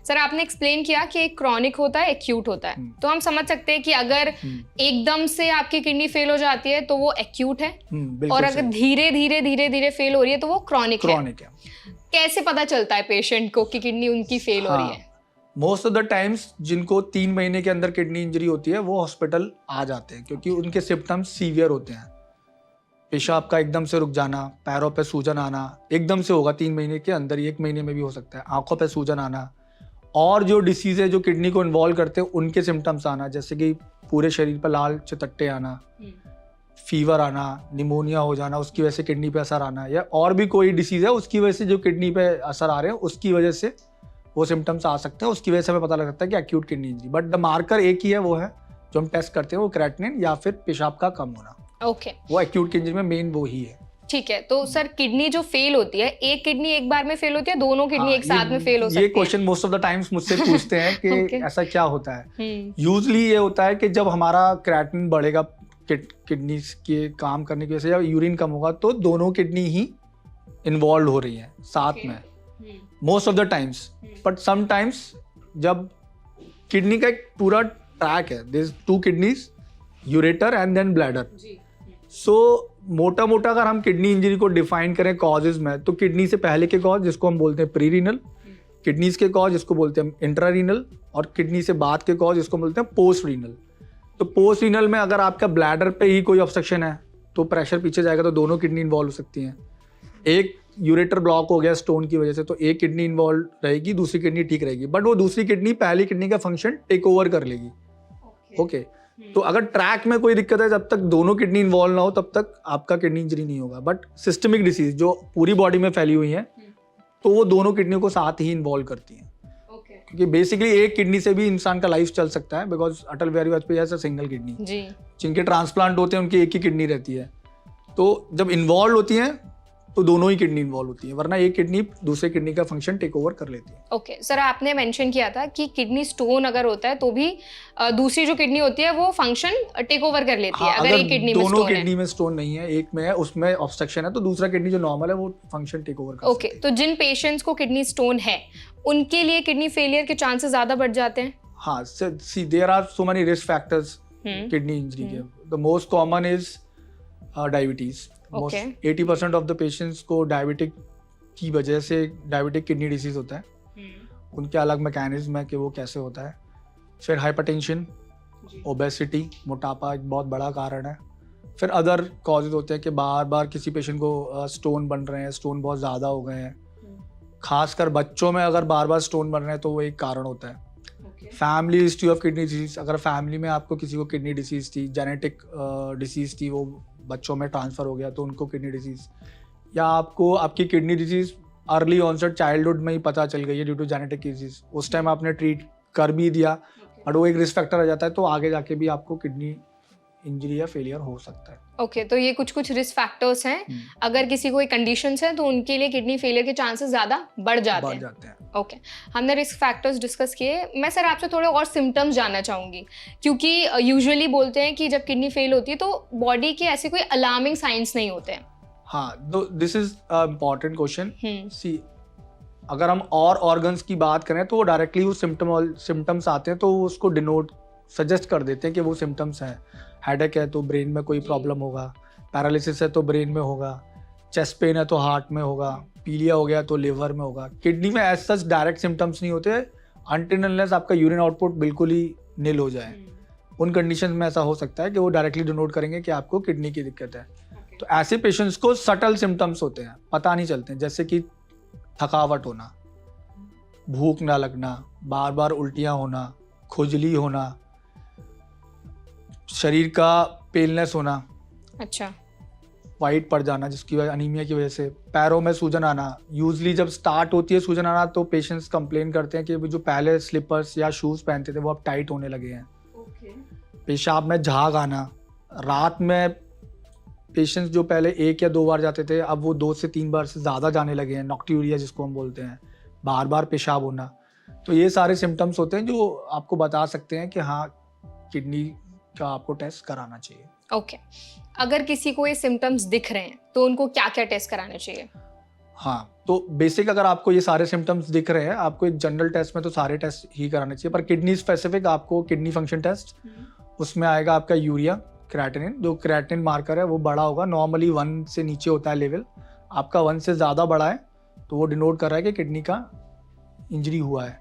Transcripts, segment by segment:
Sir आपने explain किया कि एक क्रॉनिक होता है, एक्यूट होता है, तो हम समझ सकते हैं कि अगर एकदम से आपकी किडनी फेल हो जाती है तो वो एक्यूट है, और अगर धीरे धीरे धीरे धीरे फेल हो रही है तो वो क्रॉनिक है। कैसे पता चलता है पेशेंट को कि किडनी उनकी फेल हो रही है? मोस्ट ऑफ द टाइम्स जिनको 3 महीने के अंदर किडनी इंजरी होती है वो हॉस्पिटल आ जाते हैं, क्योंकि उनके सिम्टम्स सीवियर होते हैं। पेशाब का एकदम से रुक जाना, पैरों पे सूजन आना एकदम से होगा 3 महीने के अंदर, 1 महीने में भी हो सकता है, आंखों पे सूजन आना, और जो डिसीज है जो किडनी को इन्वॉल्व करते हैं उनके सिम्टम्स आना, जैसे कि पूरे शरीर पर लाल चटट्टे आना, फीवर आना, निमोनिया हो जाना, उसकी वजह से किडनी पे असर आना, या और भी कोई डिसीज है उसकी वजह से जो किडनी पे असर आ रहे हैं उसकी वजह से वो सिम्टम्स आ सकते हैं। उसकी वजह से हमें पता लग सकता है कि acute kidney injury. But the marker एक ही है, वो है जो हम टेस्ट करते हैं, वो क्रेटिनिन या फिर पेशाब का कम होना। ओके, वो एक्यूट किडनी में मेन वो ही है। ठीक है। तो सर किडनी जो फेल होती है, एक किडनी एक बार में फेल होती है, दोनों किडनी एक साथ में फेल हो सकती है? ये question most of the times मुझसे पूछते हैं कि ऐसा क्या होता है। यूजली ये होता है कि जब हमारा क्रेटिनिन बढ़ेगा किडनी के काम करने की वजह से, या यूरिन कम होगा, तो दोनों किडनी ही इन्वॉल्व हो रही हैं साथ में, most of the times. But sometimes जब किडनी का एक पूरा ट्रैक है, there is 2 kidneys, ureter and then bladder. So मोटा मोटा अगर हम किडनी इंजरी को डिफाइन करें कॉजेज में, तो किडनी से पहले के कॉज जिसको हम बोलते हैं प्री रीनल, किडनीज के कॉज जिसको बोलते हैं इंट्रा रीनल, और किडनी से बाद के कॉज जिसको बोलते हैं पोस्ट रीनल। तो पोस्ट रीनल में अगर आपका ब्लैडर पे ही कोई ऑब्स्ट्रक्शन है तो प्रेशर पीछे जाएगा, तो दोनों किडनी इन्वॉल्व हो सकती हैं। एक यूरेटर ब्लॉक हो गया स्टोन की वजह से, तो एक किडनी इन्वॉल्व रहेगी, दूसरी किडनी ठीक रहेगी, बट वो दूसरी किडनी पहली किडनी का फंक्शन टेक ओवर कर लेगी। ओके, तो अगर ट्रैक में कोई दिक्कत है, जब तक दोनों किडनी इन्वॉल्व ना हो तब तक आपका किडनी इंजरी नहीं होगा। बट सिस्टमिक डिसीज जो पूरी बॉडी में फैली हुई है, तो वो दोनों किडनी को साथ ही इन्वॉल्व करती हैं। क्योंकि बेसिकली एक किडनी से भी इंसान का लाइफ चल सकता है, बिकॉज अटल बिहारी वाजपेयी ऐसा सिंगल किडनी, जिनके ट्रांसप्लांट होते हैं उनकी एक ही किडनी रहती है। तो जब इन्वॉल्व होती हैं तो दोनों ही किडनी इन्वॉल्व होती है, वरना एक किडनी दूसरे किडनी का फंक्शन टेक ओवर कर लेती है। ओके सर, आपने मेंशन किया था कि किडनी स्टोन अगर होता है तो भी दूसरी जो किडनी होती है वो फंक्शन टेक ओवर कर लेती है। अगर एक किडनी में दोनों किडनी में स्टोन नहीं है, एक में है, उसमें ऑब्स्ट्रक्शन है, तो दूसरा किडनी जो नॉर्मल है वो फंक्शन टेक ओवर कर सकती है। तो जिन पेशेंट्स को किडनी स्टोन है उनके लिए किडनी फेलियर के चांसेस ज्यादा बढ़ जाते हैं? हाँ, see there are so many risk factors kidney injury के। The most common is diabetes. 80% of the patients को डायबिटिक की वजह से डायबिटिक किडनी डिसीज होता है। उनके अलग मैकेनिज्म है कि वो कैसे होता है। फिर हाइपरटेंशन, ओबेसिटी, मोटापा एक बहुत बड़ा कारण है। फिर अदर कॉजेज होते हैं कि बार बार किसी पेशेंट को स्टोन बन रहे हैं, स्टोन बहुत ज़्यादा हो गए हैं, खासकर बच्चों में अगर बार बार स्टोन बन रहे हैं तो वो एक कारण होता है। Family history of kidney disease, अगर फैमिली में आपको किसी को किडनी डिसीज थी, जेनेटिक डिसीज थी, वो बच्चों में ट्रांसफ़र हो गया तो उनको किडनी डिसीज़, या आपको आपकी kidney disease early onset childhood में ही पता चल गई है ड्यू टू जेनेटिक डिसीज़, उस टाइम आपने ट्रीट कर भी दिया, बट वो एक रिस्क फैक्टर आ जाता है, तो आगे जाके भी आपको किडनी इंजरी या फेलियर हो सकता है। ओके, तो ये कुछ रिस्क फैक्टर्स हैं। अगर किसी को कंडीशंस हैं तो उनके लिए किडनी फेलियर के चांसेस ज़्यादा बढ़ जाते हैं। ओके, हमने रिस्क फैक्टर्स डिस्कस किए। मैं सर आपसे थोड़े और सिम्टम्स जानना चाहूँगी, क्योंकि यूजुअली बोलते हैं कि जब किडनी फेल होती है तो बॉडी के ऐसे कोई अलार्मिंग साइंस नहीं होते हैं। हाँ, this is a important question. See, अगर हम और ऑर्गन्स की बात करें तो वो डायरेक्टली वो सिम्टम्स आते हैं तो उसको डिनोट सजेस्ट कर देते हैं कि वो सिम्टम्स हैं। हेडेक है तो ब्रेन में कोई प्रॉब्लम होगा, पैरालिसिस है तो ब्रेन में होगा, चेस्ट पेन है तो हार्ट में होगा, पीलिया हो गया तो लिवर में होगा। किडनी में एज सच डायरेक्ट सिम्टम्स नहीं होते अनटिल अनलेस आपका यूरिन आउटपुट बिल्कुल ही नील हो जाए। उन कंडीशन में ऐसा हो सकता है कि वो डायरेक्टली डिनोट करेंगे कि आपको किडनी की दिक्कत है। तो ऐसे पेशेंट्स को सटल सिम्टम्स होते हैं, पता नहीं चलते हैं, जैसे कि थकावट होना, भूख ना लगना, बार बार उल्टियाँ होना, खुजली होना, शरीर का पेलनेस होना, अच्छा, वाइट पड़ जाना जिसकी वजह अनीमिया की वजह से, पैरों में सूजन आना। यूजली जब स्टार्ट होती है सूजन आना तो पेशेंट्स कंप्लेन करते हैं कि जो पहले स्लीपर्स या शूज़ पहनते थे वो अब टाइट होने लगे हैं। पेशाब में झाग आना, रात में पेशेंट्स जो पहले 1 या 2 बार जाते थे अब वो 2 से 3 बार से ज़्यादा जाने लगे हैं। नॉक्ट्यूरिया जिसको हम बोलते हैं, बार बार पेशाब होना। तो ये सारे सिम्टम्स होते हैं जो आपको बता सकते हैं कि हाँ, किडनी का आपको टेस्ट कराना चाहिए। ओके, अगर किसी को ये सिम्टम्स दिख रहे हैं तो उनको क्या क्या टेस्ट कराने चाहिए? हाँ, तो बेसिक अगर आपको ये सारे सिम्टम्स दिख रहे हैं, आपको एक जनरल टेस्ट में तो सारे टेस्ट ही कराने चाहिए, पर किडनी स्पेसिफिक आपको किडनी फंक्शन टेस्ट, उसमें आएगा आपका यूरिया, क्रेटिनिन, जो क्रेटिनिन मार्कर है वो बड़ा होगा, नॉर्मली 1 से नीचे होता है लेवल, आपका 1 से ज़्यादा बड़ा है तो वो डिनोट कर रहा है कि किडनी का इंजरी हुआ है।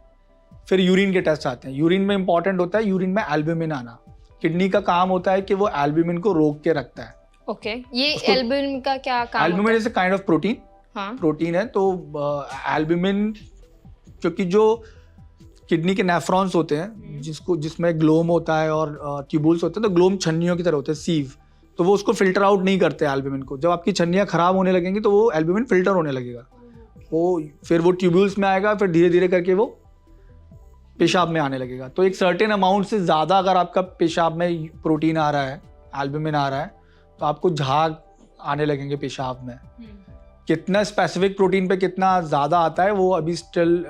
फिर यूरिन के टेस्ट आते हैं, यूरिन में इंपॉर्टेंट होता है यूरिन में एल्ब्यूमिन आना। किडनी का काम होता है कि वो एल्ब्यूमिन को रोक के रखता है। ओके, ये एल्ब्यूमिन का क्या काम albumin is a kind of protein, protein है। तो एल्ब्यूमिन, क्योंकि जो किडनी के नेफ्रॉन्स होते हैं जिसमें ग्लोम होता है और ट्यूबुल्स होते हैं, तो ग्लोम छन्नियों की तरह होते हैं, सीव, तो वो उसको फिल्टर आउट नहीं करते एल्ब्यूमिन को। जब आपकी छन्नियाँ खराब होने लगेंगी तो वो एल्ब्यूमिन फिल्टर होने लगेगा, वो फिर वो ट्यूबुल्स में आएगा, फिर धीरे धीरे करके वो पेशाब में आने लगेगा। तो एक सर्टेन अमाउंट से ज़्यादा अगर आपका पेशाब में प्रोटीन आ रहा है, एल्ब्यूमिन आ रहा है, तो आपको झाग आने लगेंगे पेशाब में। कितना स्पेसिफिक प्रोटीन पे कितना ज़्यादा आता है वो अभी स्टिल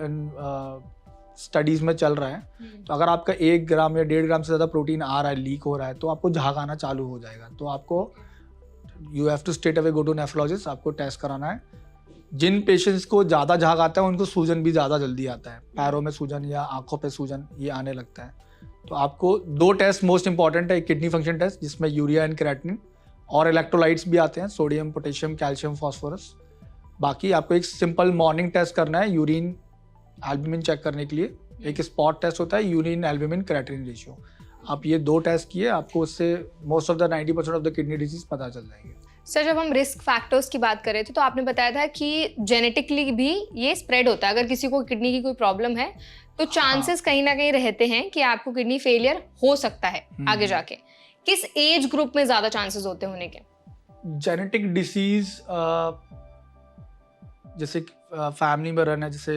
स्टडीज़ में चल रहा है। तो अगर आपका 1 ग्राम या 1.5 ग्राम से ज़्यादा प्रोटीन आ रहा है, लीक हो रहा है, तो आपको झाग आना चालू हो जाएगा। तो आपको you have to straight away go to nephrologist, आपको टेस्ट कराना है। जिन पेशेंट्स को ज़्यादा झाग आता है उनको सूजन भी ज़्यादा जल्दी आता है, पैरों में सूजन या आंखों पे सूजन ये आने लगता है। तो आपको 2 टेस्ट मोस्ट इंपॉर्टेंट है, एक किडनी फंक्शन टेस्ट जिसमें यूरिया एंड क्रेटिनिन, और इलेक्ट्रोलाइट्स भी आते हैं, सोडियम, पोटेशियम, कैल्शियम, फास्फोरस। बाकी आपको एक सिंपल मॉर्निंग टेस्ट करना है यूरिन एल्ब्यूमिन चेक करने के लिए, एक स्पॉट टेस्ट होता है यूरिन एल्ब्यूमिन क्रेटिनिन रेशियो। आप ये 2 टेस्ट किए, आपको उससे most of the 90% of the kidney disease पता चल जाएंगे। सर, जब हम रिस्क फैक्टर्स की बात कर रहे थे तो आपने बताया था कि जेनेटिकली भी ये स्प्रेड होता है। अगर किसी को किडनी की कोई प्रॉब्लम है तो चांसेस कहीं ना कहीं रहते हैं कि आपको किडनी फेलियर हो सकता है आगे जाके। किस एज ग्रुप में ज्यादा चांसेस होते होने के? जेनेटिक डिसीज जैसे फैमिली में रन है, जैसे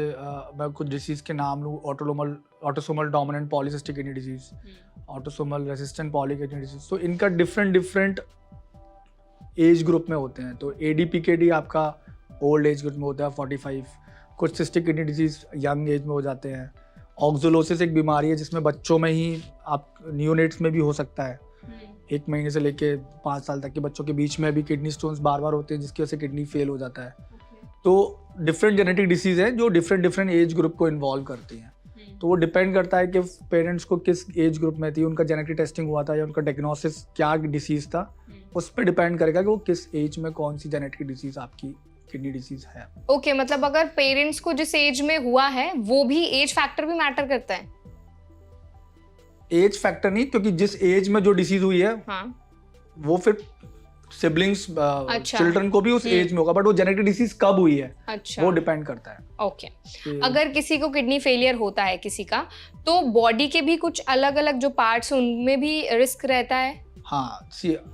मैं कुछ डिसीज के नाम लूँ, autosomal dominant polycystic kidney disease, autosomal resistant poly kidney disease, तो इनका डिफरेंट एज ग्रुप में होते हैं। तो ADPKD आपका ओल्ड एज ग्रुप में होता है 45, कुछ cystic kidney disease young age में हो जाते हैं। ऑक्सोलोसिस एक बीमारी है जिसमें बच्चों में ही, आप नियोनेट्स में भी हो सकता है, 1 महीने से लेके 5 साल तक के बच्चों के बीच में भी किडनी स्टोन्स बार होते हैं जिसकी वजह से किडनी फेल हो जाता है। तो डिफरेंट जेनेटिक डिसीज है जो डिफरेंट एज ग्रुप को इन्वॉल्व करती हैं। तो वो डिपेंड करता है कि पेरेंट्स को किस एज ग्रुप में थी, उनका जेनेटिक टेस्टिंग हुआ था या उनका डायग्नोसिस क्या डिसीज था, उस पर डिपेंड करेगा कि वो किस एज में कौन सी जेनेटिक डिसीज आपकी किडनी डिसीज है। ओके, मतलब अगर पेरेंट्स को जिस एज में हुआ है वो भी एज फैक्टर भी मैटर करता है? एज फैक्टर नहीं, क्योंकि जिस एज में जो डिसीज हुई है वो फिर सिबलिंग्स, चिल्ड्रन को भी उस एज में होगा, बट वो जेनेटिक डिसीज कब हुई है वो डिपेंड करता है। ओके, अगर किसी को किडनी फेलियर होता है किसी का, तो बॉडी के भी कुछ अलग अलग जो पार्ट्स उनमें भी रिस्क रहता है? हाँ,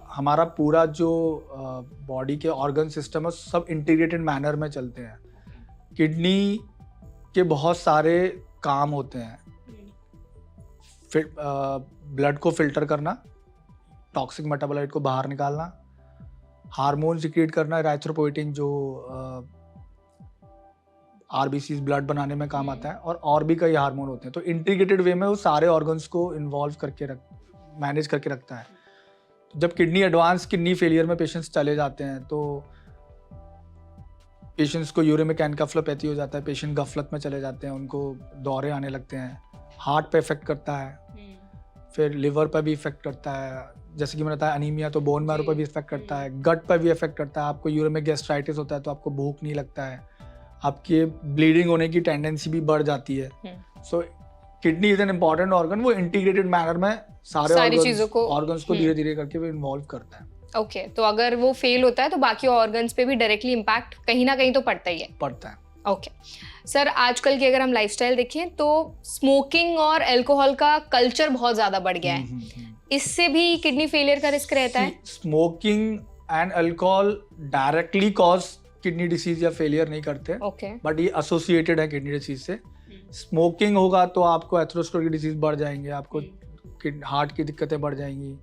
हमारा पूरा जो बॉडी के ऑर्गन सिस्टम है सब इंटीग्रेटेड मैनर में चलते हैं। किडनी के बहुत सारे काम होते हैं, ब्लड को फिल्टर करना, टॉक्सिक मेटाबोलाइट को बाहर निकालना, हार्मोन सिक्रीट करना, इरिथ्रोपोइटिन जो RBCs ब्लड बनाने में काम आता है, और भी कई हार्मोन होते हैं। तो इंटीग्रेटेड वे में वो सारे ऑर्गन्स को इन्वॉल्व करके मैनेज करके रखता है। तो जब एडवांस किडनी फेलियर में पेशेंट्स चले जाते हैं तो पेशेंट्स को यूरेमिक एनकेफेलोपैथी हो जाता है, पेशेंट गफलत में चले जाते हैं, उनको दौरे आने लगते हैं, हार्ट पे इफेक्ट करता है, फिर लिवर पर भी इफेक्ट करता है, जैसे कि मैंने बताया अनीमिया, तो बोन मैरो पर भी इफेक्ट करता है, गट पर भी इफेक्ट करता है। आपको यूरिमिक गैस्ट्राइटिस होता है तो आपको भूख नहीं लगता है, आपकी ब्लीडिंग होने की टेंडेंसी भी बढ़ जाती है। सो kidney is an important organ, वो इंटीग्रेटेड मैनर में सारी चीजों को, ऑर्गन्स को धीरे धीरे करके वो इन्वॉल्व करता है। ओके, तो अगर वो फेल होता है तो बाकी ऑर्गन्स पे भी डायरेक्टली इम्पैक्ट कहीं ना कहीं तो पड़ता ही है। पड़ता है। ओके सर, आजकल की अगर हम लाइफस्टाइल देखें तो स्मोकिंग और अल्कोहल का कल्चर बहुत ज्यादा बढ़ गया है, इससे भी किडनी फेलियर का रिस्क रहता है? Smoking and alcohol directly cause kidney disease या फेलियर नहीं करते, बट ये एसोसिएटेड है किडनी डिसीज से। स्मोकिंग होगा तो आपको एथेरोस्क्लेरोटिक डिसीज बढ़ जाएंगे, आपको हार्ट की दिक्कतें बढ़ जाएंगी,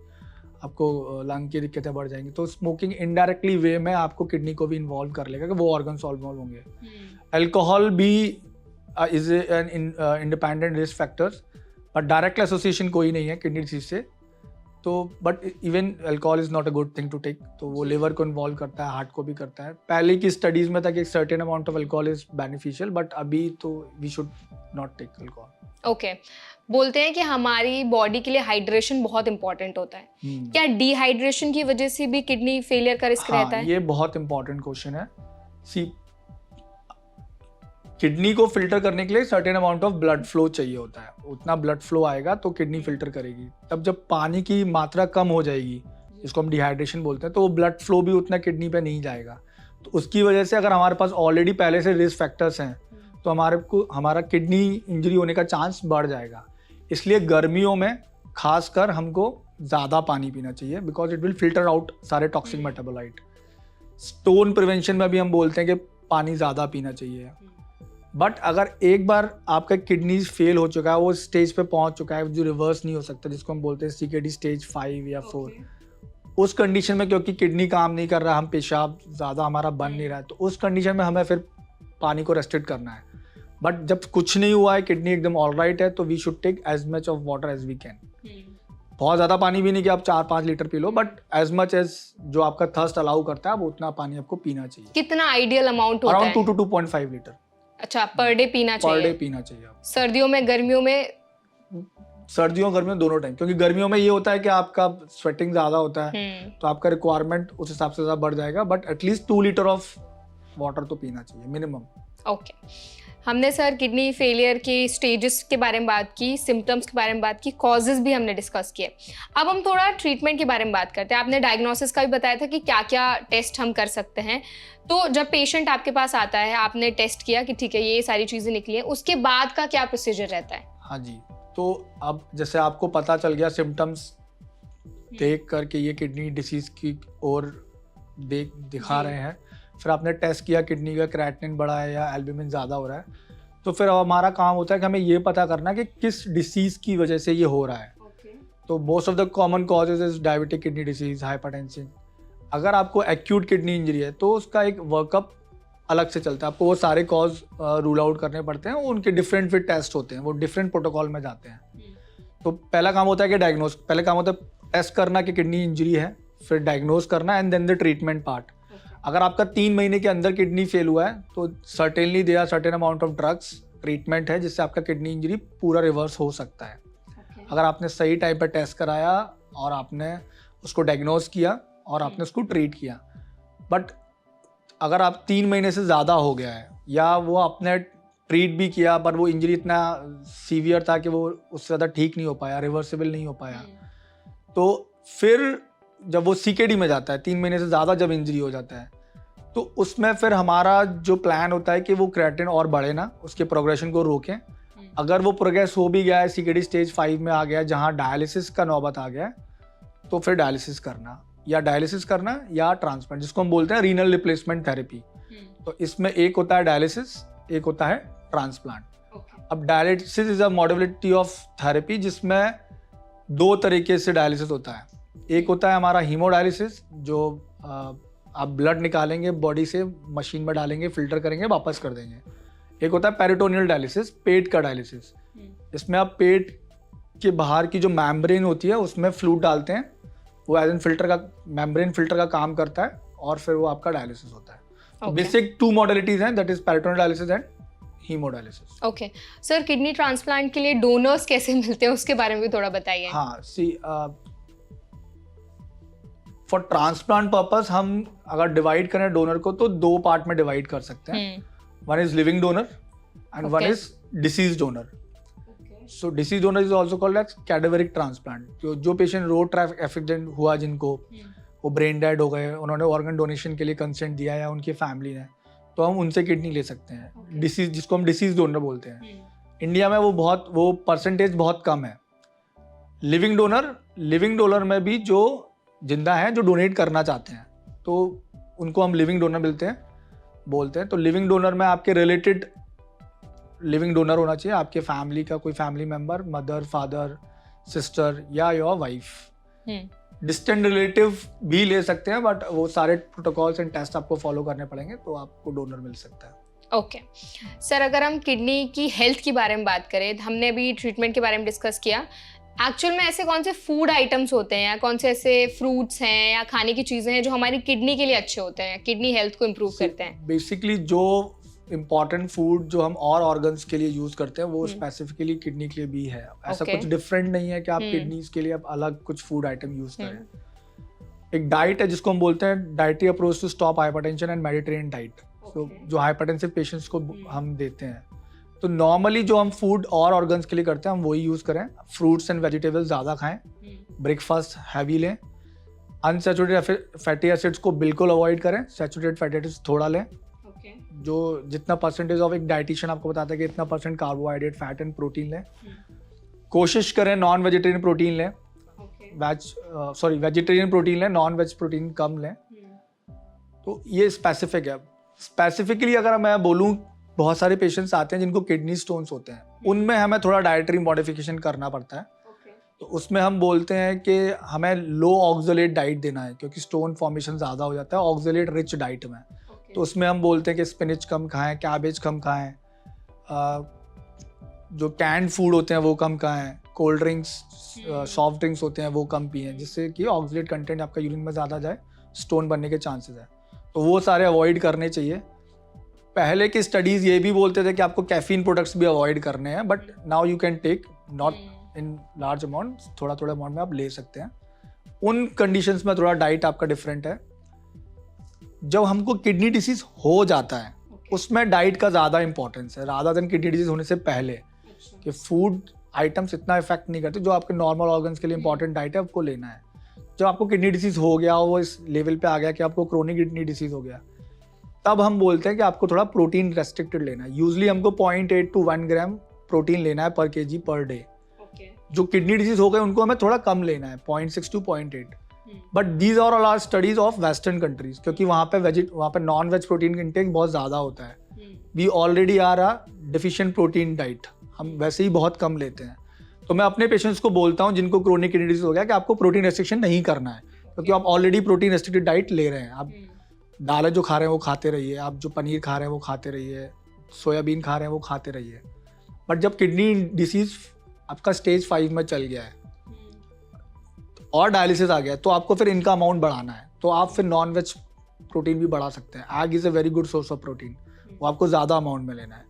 आपको लंग की दिक्कतें बढ़ जाएंगी। तो स्मोकिंग इनडायरेक्टली वे में आपको किडनी को भी इन्वॉल्व कर लेगा कि वो ऑर्गन सॉल्व होंगे। अल्कोहल भी is an independent risk factors, but direct association कोई नहीं है किडनी डिसीज से। तो but even alcohol is not a good thing to take, तो वो लिवर को इन्वॉल्व करता है, हार्ट को भी करता है। पहले की स्टडीज में था कि एक certain amount of alcohol is beneficial, but अभी तो we should not take alcohol. Okay, बोलते हैं कि हमारी बॉडी के लिए हाइड्रेशन बहुत इंपॉर्टेंट होता है। क्या डिहाइड्रेशन की वजह से भी किडनी फेलियर का रिस्क रहता है? ये बहुत इंपॉर्टेंट क्वेश्चन है। सी, किडनी को फिल्टर करने के लिए certain amount of blood flow चाहिए होता है, उतना ब्लड फ्लो आएगा तो किडनी फिल्टर करेगी। तब जब पानी की मात्रा कम हो जाएगी, जिसको हम डिहाइड्रेशन बोलते हैं, तो वो ब्लड फ्लो भी उतना किडनी पे नहीं जाएगा। तो उसकी वजह से अगर हमारे पास ऑलरेडी पहले से रिस्क फैक्टर्स हैं तो हमारा किडनी इंजरी होने का चांस बढ़ जाएगा। इसलिए गर्मियों में खासकर हमको ज़्यादा पानी पीना चाहिए, because it will filter out सारे टॉक्सिक मेटाबोलाइट। स्टोन प्रिवेंशन में भी हम बोलते हैं कि पानी ज़्यादा पीना चाहिए। बट अगर एक बार आपका किडनी फेल हो चुका है, वो स्टेज पे पहुंच चुका है जो रिवर्स नहीं हो सकता, जिसको हम बोलते हैं CKD स्टेज 5 या 4, उस कंडीशन में क्योंकि किडनी काम नहीं कर रहा, हम पेशाब ज़्यादा हमारा बन नहीं रहा है, तो उस कंडीशन में हमें फिर पानी को रेस्ट्रिक्ट करना है। बट जब कुछ नहीं हुआ है, किडनी एकदम ऑल राइट है, तो we should take as much of water as we can. बहुत ज़्यादा पानी भी नहीं कि आप 4-5 लीटर पी लो, बट एज मच एज जो आपका थर्स्ट अलाउ करता है, वो उतना पानी आपको पीना चाहिए। कितना आइडियल अमाउंट होता है? Around 2 to 2.5 litre. अच्छा, पर डे पीना चाहिए? पर डे पीना चाहिए। सर्दियों में, गर्मियों में? सर्दियों गर्मियों दोनों टाइम, क्योंकि गर्मियों में ये होता है कि आपका स्वेटिंग ज़्यादा होता है, तो आपका रिक्वायरमेंट उस हिसाब से ज़्यादा बढ़ जाएगा। But at least 2 litre of water तो पीना चाहिए मिनिमम। ओके, हमने सर किडनी फेलियर के स्टेजेस के बारे में बात की, सिम्टम्स के बारे में बात की, कॉजेज भी हमने डिस्कस किए। अब हम थोड़ा ट्रीटमेंट के बारे में बात करते हैं। आपने डायग्नोसिस का भी बताया था कि क्या क्या टेस्ट हम कर सकते हैं। तो जब पेशेंट आपके पास आता है, आपने टेस्ट किया कि ठीक है ये सारी चीज़ें निकली हैं, उसके बाद का क्या प्रोसीजर रहता है? हाँ जी, तो अब जैसे आपको पता चल गया सिम्टम्स देख कर के ये किडनी डिसीज़ की ओर दिखा रहे हैं, फिर आपने टेस्ट किया किडनी का क्रेटिनिन बढ़ा है या एल्ब्यूमिन ज़्यादा हो रहा है, तो फिर हमारा काम होता है कि हमें ये पता करना कि किस डिसीज़ की वजह से ये हो रहा है। तो most of the common causes is diabetic kidney disease, hypertension. अगर आपको एक्यूट किडनी इंजरी है तो उसका एक वर्कअप अलग से चलता है, आपको वो सारे कॉज रूल आउट करने पड़ते हैं, उनके डिफरेंट फिर टेस्ट होते हैं, वो डिफरेंट प्रोटोकॉल में जाते हैं। तो पहला काम होता है कि पहले काम होता है टेस्ट करना कि किडनी इंजरी है, फिर डायग्नोज करना and then the treatment part. अगर आपका 3 महीने के अंदर किडनी फेल हुआ है तो certainly there are certain amount of drugs, treatment है जिससे आपका किडनी इंजरी पूरा रिवर्स हो सकता है। अगर आपने सही टाइम पर टेस्ट कराया और आपने उसको डायग्नोज किया और आपने उसको ट्रीट किया। बट अगर आप 3 महीने से ज़्यादा हो गया है या वो आपने ट्रीट भी किया पर वो इंजरी इतना सीवियर था कि वो उससे ज़्यादा ठीक नहीं हो पाया, रिवर्सिबल नहीं हो पाया, तो फिर जब वो CKD में जाता है, 3 महीने से ज़्यादा जब इंजरी हो जाता है, तो उसमें फिर हमारा जो प्लान होता है कि वो क्रेटिन और बढ़े ना, उसके प्रोग्रेशन को रोकें। अगर वो प्रोग्रेस हो भी गया है, CKD स्टेज 5 में आ गया, जहाँ डायलिसिस का नौबत आ गया है, तो फिर डायलिसिस करना या ट्रांसप्लांट, जिसको हम बोलते हैं रीनल रिप्लेसमेंट थेरेपी। तो इसमें एक होता है डायलिसिस, एक होता है ट्रांसप्लांट। अब dialysis is a modality of therapy जिसमें 2 तरीके से डायलिसिस होता है। एक होता है हमारा हीमोडायलिसिस, जो आप ब्लड निकालेंगे बॉडी से, मशीन में डालेंगे, फिल्टर करेंगे, वापस कर देंगे। एक होता है पेरिटोनियल डायलिसिस, पेट का डायलिसिस, इसमें आप पेट के बाहर की जो मेम्ब्रेन होती है उसमें फ्लूइड डालते हैं, वो एज एन फिल्टर का, मेम्ब्रेन फिल्टर का काम करता है और फिर वो आपका डायलिसिस होता है। बेसिक 2 मॉडलिटीज हैं, that is peritoneal dialysis and haemodialysis. Okay sir, kidney transplant के लिए डोनर्स कैसे मिलते हैं, उसके बारे में भी थोड़ा बताइए। हाँ, सी फॉर ट्रांसप्लांट पर्पस हम अगर डिवाइड करें डोनर को तो 2 पार्ट में डिवाइड कर सकते हैं। One is living donor and one is disease donor. So disease donor is also called as cadaveric transplant. जो पेशेंट रोड ट्रैफिक एक्सीडेंट हुआ, जिनको वो ब्रेन डेड हो गए, उन्होंने ऑर्गन डोनेशन के लिए कंसेंट दिया या उनकी फैमिली ने, तो हम उनसे किडनी ले सकते हैं। डिसीज, जिसको हम डिसीज डोनर बोलते हैं। इंडिया में वो परसेंटेज बहुत कम है। लिविंग डोनर में भी जो जिंदा हैं, जो डोनेट करना चाहते हैं, तो उनको हम लिविंग डोनर बोलते हैं। तो लिविंग डोनर में आपके रिलेटेड लिविंग डोनर होना चाहिए, आपके फैमिली का कोई family member, mother, father, sister या योर वाइफ। डिस्टेंट रिलेटिव भी ले सकते हैं, बट वो सारे प्रोटोकॉल्स एंड टेस्ट आपको फॉलो करने पड़ेंगे, तो आपको डोनर मिल सकता है। ओके सर, अगर हम किडनी की हेल्थ के बारे में बात करें, हमने अभी ट्रीटमेंट के बारे में डिस्कस किया, एक्चुअल में ऐसे कौन से फूड आइटम्स होते हैं या कौन से ऐसे फ्रूट्स हैं या खाने की चीजें हैं जो हमारी किडनी के लिए अच्छे होते हैं, किडनी हेल्थ को इम्प्रूव करते हैं? बेसिकली जो इम्पॉर्टेंट फूड जो हम और ऑर्गन्स के लिए यूज करते हैं वो स्पेसिफिकली किडनी के लिए भी है। ऐसा कुछ डिफरेंट नहीं है कि आप किडनीज के लिए आप अलग कुछ फूड आइटम यूज करें। एक डाइट है जिसको हम बोलते हैं dietary approach to stop hypertension and Mediterranean diet, जो हाइपरटेंसिव पेशेंट्स को हम देते हैं। तो नॉर्मली जो हम फूड और ऑर्गन्स के लिए करते हैं हम वही यूज करें। फ्रूट्स एंड वेजिटेबल्स ज़्यादा खाएं, ब्रेकफास्ट हैवी लें, अनसैचुरेटेड फैटी एसिड्स को बिल्कुल अवॉइड करें, सैचुरेटेड फैटी एसिड्स थोड़ा लें। जो जितना परसेंटेज ऑफ एक डाइटिशियन आपको बताता है कि इतना percent carbohydrate, fat and protein लें। कोशिश करें नॉन वेजिटेरियन प्रोटीन लें, वेजिटेरियन प्रोटीन लें, नॉन वेज प्रोटीन कम लें। तो ये स्पेसिफिक है। स्पेसिफिकली अगर मैं बोलूँ, बहुत सारे पेशेंट्स आते हैं जिनको किडनी स्टोन्स होते हैं, उनमें हमें थोड़ा डाइटरी मॉडिफिकेशन करना पड़ता है। तो उसमें हम बोलते हैं कि हमें लो ऑक्सलेट डाइट देना है क्योंकि स्टोन फॉर्मेशन ज़्यादा हो जाता है ऑक्सलेट रिच डाइट में। तो उसमें हम बोलते हैं कि स्पिनच कम खाएं, कैबेज कम खाएं, जो कैंड फूड होते हैं वो कम खाएं, कोल्ड ड्रिंक्स, सॉफ्ट ड्रिंक्स होते हैं वो कम पिएं, जिससे कि ऑक्सलेट कंटेंट आपका यूरिन में ज़्यादा जाए, स्टोन बनने के चांसेस है। तो वो सारे अवॉइड करने चाहिए। पहले की स्टडीज़ ये भी बोलते थे कि आपको कैफीन प्रोडक्ट्स भी अवॉइड करने हैं, but now you can take, not in large amount, थोड़ा थोड़ा अमाउंट में आप ले सकते हैं। उन कंडीशंस में थोड़ा डाइट आपका डिफरेंट है। जब हमको किडनी डिसीज हो जाता है उसमें डाइट का ज़्यादा इंपॉर्टेंस है रादर देन किडनी डिजीज होने से पहले, कि फूड आइटम्स इतना इफेक्ट नहीं करते। जो आपके नॉर्मल ऑर्गन्स के लिए इंपॉर्टेंट डाइट है आपको लेना है। जब आपको किडनी डिसीज हो गया, वो इस लेवल पे आ गया कि आपको क्रोनिक किडनी डिसीज हो गया, तब हम बोलते हैं कि आपको थोड़ा प्रोटीन रेस्ट्रिक्टेड लेना है। यूजली हमको 0.8 to 1 ग्राम प्रोटीन लेना है पर केजी पर डे। जो किडनी डिसीज हो गए उनको हमें थोड़ा कम लेना है, 0.6 to 0.8। But these are all are studies of western countries, क्योंकि वहाँ पे नॉन वेज प्रोटीन इंटेक बहुत ज़्यादा होता है। We already are a deficient protein diet, हम वैसे ही बहुत कम लेते हैं। तो मैं अपने पेशेंट्स को बोलता हूँ जिनको क्रोनिक किडनी डिसीज हो गया कि आपको प्रोटीन रेस्ट्रिक्शन नहीं करना है, क्योंकि आप ऑलरेडी प्रोटीन रेस्ट्रिक्टेड डाइट ले रहे हैं। आप दालें जो खा रहे हैं वो खाते रहिए, आप जो पनीर खा रहे हैं वो खाते रहिए, सोयाबीन खा रहे हैं वो खाते रहिए। बट जब किडनी डिसीज आपका स्टेज 5 में चल गया है और डायलिसिस आ गया है, तो आपको फिर इनका अमाउंट बढ़ाना है। तो आप फिर नॉन वेज प्रोटीन भी बढ़ा सकते हैं। Egg is a very good source of protein, वो आपको ज़्यादा अमाउंट में लेना है।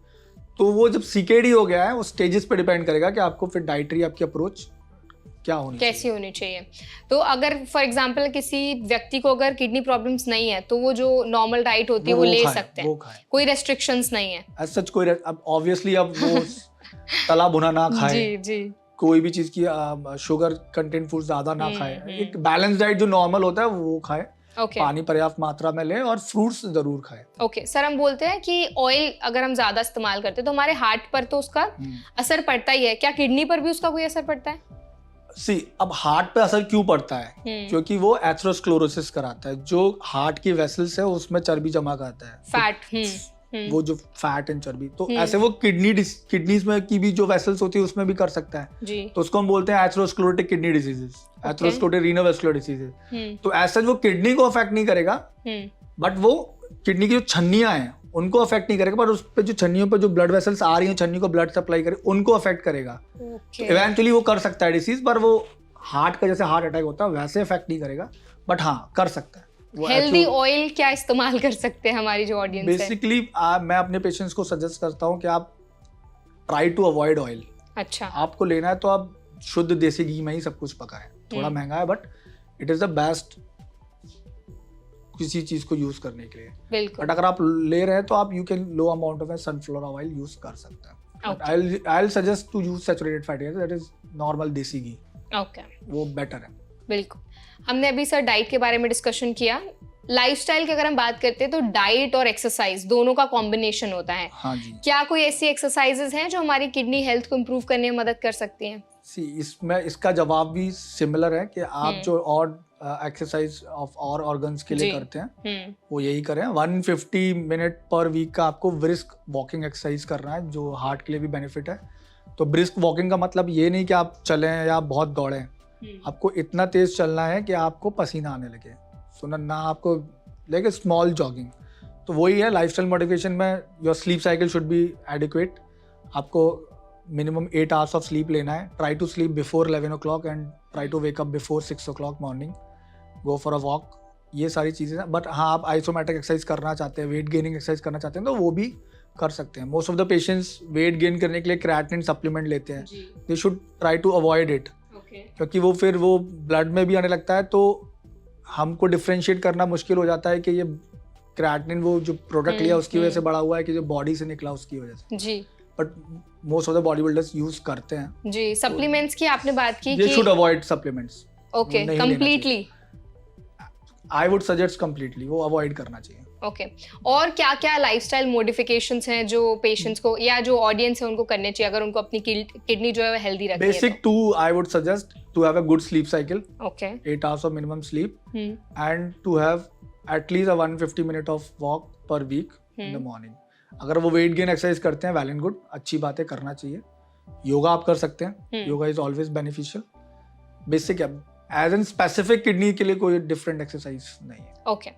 तो वो जब सीकेडी हो गया है, वो स्टेजेस पे डिपेंड करेगा कि आपको फिर डाइटरी आपकी अप्रोच क्या होनी कैसी होनी चाहिए। तो अगर फॉर एग्जांपल किसी व्यक्ति को अगर किडनी प्रॉब्लम्स नहीं है तो वो जो नॉर्मल डाइट होती है वो ले सकते हैं, कोई रेस्ट्रिक्शंस नहीं है एज सच। कोई अब ऑब्वियसली अब वो तला भुना ना खाए, जी, कोई भी चीज की शुगर कंटेंट फूड ज्यादा ना खाए, एक बैलेंस डाइट जो नॉर्मल होता है वो खाए। पानी पर्याप्त मात्रा में लें और फ्रूट्स जरूर खाएं। सर हम बोलते हैं कि ऑयल अगर हम ज्यादा इस्तेमाल करते हैं तो हमारे हार्ट पर तो उसका असर पड़ता ही है, क्या किडनी पर भी उसका कोई असर पड़ता है? अब हार्ट पे असर क्यों पड़ता है? क्योंकि वो एथेरोस्क्लेरोसिस कराता है। जो हार्ट की वेसल्स है उसमें चर्बी जमा कराता है, फैट। वो जो फैट एंड चर्बी, तो ऐसे वो किडनीज में की भी जो वेसल्स होती है उसमें भी कर सकता है जी। तो उसको हम बोलते हैं atherosclerotic kidney diseases, atherosclerotic renovascular diseases. तो ऐसा वो किडनी को अफेक्ट नहीं करेगा, बट वो किडनी की जो छन्नियां हैं उनको अफेक्ट नहीं करेगा, पर उस पे जो छन्नियों पे जो ब्लड वेसल्स आ रही हैं, छन्नी को ब्लड सप्लाई करे, उनको अफेक्ट करेगा। तो इवेंचुअली वो कर सकता है डिसीज, पर वो हार्ट का जैसे हार्ट अटैक होता है वैसे अफेक्ट नहीं करेगा, बट हाँ कर सकता है। हेल्दी ऑयल क्या इस्तेमाल कर सकते हैं हमारी जो ऑडियंस है? बेसिकली मैं अपने पेशेंट्स को सजेस्ट करता हूँ कि आप ट्राई टू अवॉइड ऑयल। अच्छा, आपको लेना है तो आप शुद्ध देसी घी में ही सब कुछ पकाएं। थोड़ा महंगा है but it is the best किसी चीज को यूज करने के लिए। बिल्कुल। बट अगर आप ले रहे हैं तो आप you can low amount of sunflower oil use कर सकते हैं। I will suggest to use saturated fatty acid, that is normal desi ghee. Okay, वो बेटर है। बिल्कुल। हमने अभी सर डाइट के बारे में डिस्कशन किया। लाइफस्टाइल की अगर हम बात करते हैं तो डाइट और एक्सरसाइज दोनों का कॉम्बिनेशन होता है। हाँ जी। क्या कोई ऐसी एक्सरसाइजेज हैं जो हमारी किडनी हेल्थ को इम्प्रूव करने में मदद कर सकती हैं? इसमें इसका जवाब भी सिमिलर है कि आप जो और एक्सरसाइज ऑफ और ऑर्गन्स के लिए करते हैं वो यही करें। 150 मिनट पर वीक का आपको ब्रिस्क वॉकिंग एक्सरसाइज करना है, जो हार्ट के लिए भी बेनिफिट है। तो ब्रिस्क वॉकिंग का मतलब ये नहीं कि आप चलें या बहुत दौड़ें, आपको इतना तेज चलना है कि आपको पसीना आने लगे। सुना ना आपको लेके स्मॉल जॉगिंग। तो वही है लाइफस्टाइल मॉडिफिकेशन में, your sleep cycle should be adequate. आपको मिनिमम 8 आवर्स ऑफ स्लीप लेना है. Try to sleep before 11 o'clock and try to wake up before 6 o'clock morning. Go for a walk. ये सारी चीज़ें हैं. बट हाँ, आप आइसोमेट्रिक एक्सरसाइज करना चाहते हैं, वेट गेनिंग एक्सरसाइज करना चाहते हैं तो वो भी कर सकते हैं. Most of the patients weight gain करने के लिए क्रिएटिनिन सप्लीमेंट लेते हैं. They should try to avoid it, क्योंकि वो फिर वो ब्लड में भी आने लगता है, तो हमको डिफ्रेंशिएट करना मुश्किल हो जाता है कि ये क्रिएटिनिन वो जो प्रोडक्ट लिया उसकी वजह से बढ़ा हुआ है कि जो बॉडी से निकला उसकी वजह से जी. But most of the body builders use करते हैं जी. सप्लीमेंट्स की आपने बात की they should avoid supplements. Okay, completely I would suggest completely वो अवॉइड करना चाहिए. ओके. और क्या क्या लाइफस्टाइल मॉडिफिकेशंस हैं जो पेशेंट्स को या जो ऑडियंस है उनको करने चाहिए अगर उनको अपनी किडनी जो है हेल्दी रखनी है? Basic 2 I would suggest to have a good sleep cycle. Okay. 8 hours of minimum sleep and to have at least a 150 minute of walk per week in the morning. अगर वो weight gain exercise करते हैं, well and good, अच्छी बातें करना चाहिए. योगा आप कर सकते हैं. Yoga is always beneficial. Basic है. एज एन स्पेसिफिक किडनी के लिए कोई डिफरेंट एक्सरसाइज नहीं है. ओके.